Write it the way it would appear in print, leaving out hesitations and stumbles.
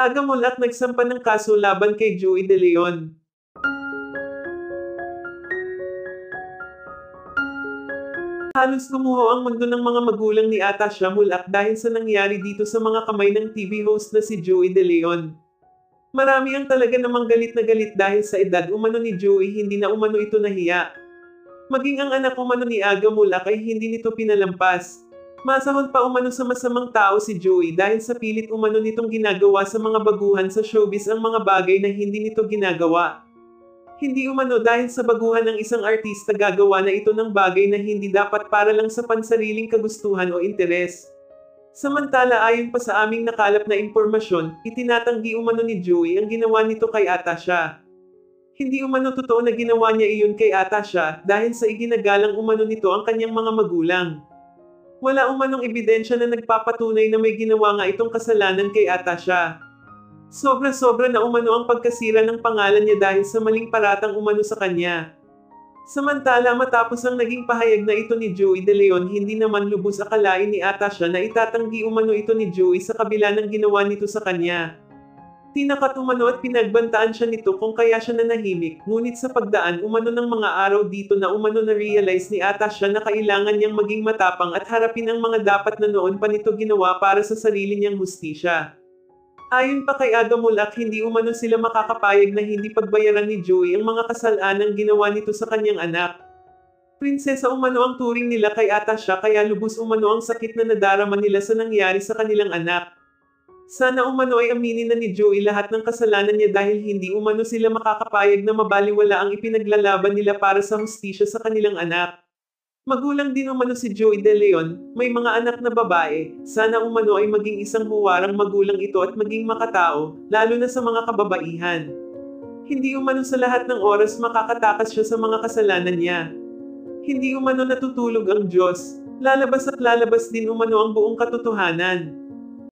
Agamulak nagsampa ng kaso laban kay Joey De Leon. Halos gumuho ang mundo ng mga magulang ni Atasha Mulak dahil sa nangyari dito sa mga kamay ng TV host na si Joey De Leon. Marami ang talaga namang galit na galit dahil sa edad umano ni Joey hindi na umano ito nahiya. Maging ang anak umano ni Aga Mulak ay hindi nito pinalampas. Masahol pa umano sa masamang tao si Joey dahil sa pilit umano nitong ginagawa sa mga baguhan sa showbiz ang mga bagay na hindi nito ginagawa. Hindi umano dahil sa baguhan ng isang artista gagawa na ito ng bagay na hindi dapat para lang sa pansariling kagustuhan o interes. Samantala ayon pa sa aming nakalap na impormasyon, itinatanggi umano ni Joey ang ginawa nito kay Atasha. Hindi umano totoo na ginawa niya iyon kay Atasha dahil sa iginagalang umano nito ang kanyang mga magulang. Wala umanong ebidensya na nagpapatunay na may ginawa nga itong kasalanan kay Atasha. Sobra-sobra na umano ang pagkasira ng pangalan niya dahil sa maling paratang umano sa kanya. Samantala matapos ang naging pahayag na ito ni Joey De Leon hindi naman lubos akalain ni Atasha na itatanggi umano ito ni Joey sa kabila ng ginawa nito sa kanya. Tinakat umano at pinagbantaan siya nito kung kaya siya nanahimik, ngunit sa pagdaan umano ng mga araw dito na umano na-realize ni Atasha na kailangan niyang maging matapang at harapin ang mga dapat na noon pa nito ginawa para sa sarili niyang hustisya. Ayon pa kay Aga Mulak hindi umano sila makakapayag na hindi pagbayaran ni Joey ang mga kasalanang ginawa nito sa kanyang anak. Prinsesa umano ang turing nila kay Atasha kaya lubos umano ang sakit na nadarama nila sa nangyari sa kanilang anak. Sana umano ay aminin na ni Joey lahat ng kasalanan niya dahil hindi umano sila makakapayag na mabaliwala ang ipinaglalaban nila para sa hustisya sa kanilang anak. Magulang din umano si Joey De Leon, may mga anak na babae, sana umano ay maging isang huwarang magulang ito at maging makatao, lalo na sa mga kababaihan. Hindi umano sa lahat ng oras makakatakas siya sa mga kasalanan niya. Hindi umano natutulog ang Diyos, lalabas at lalabas din umano ang buong katotohanan.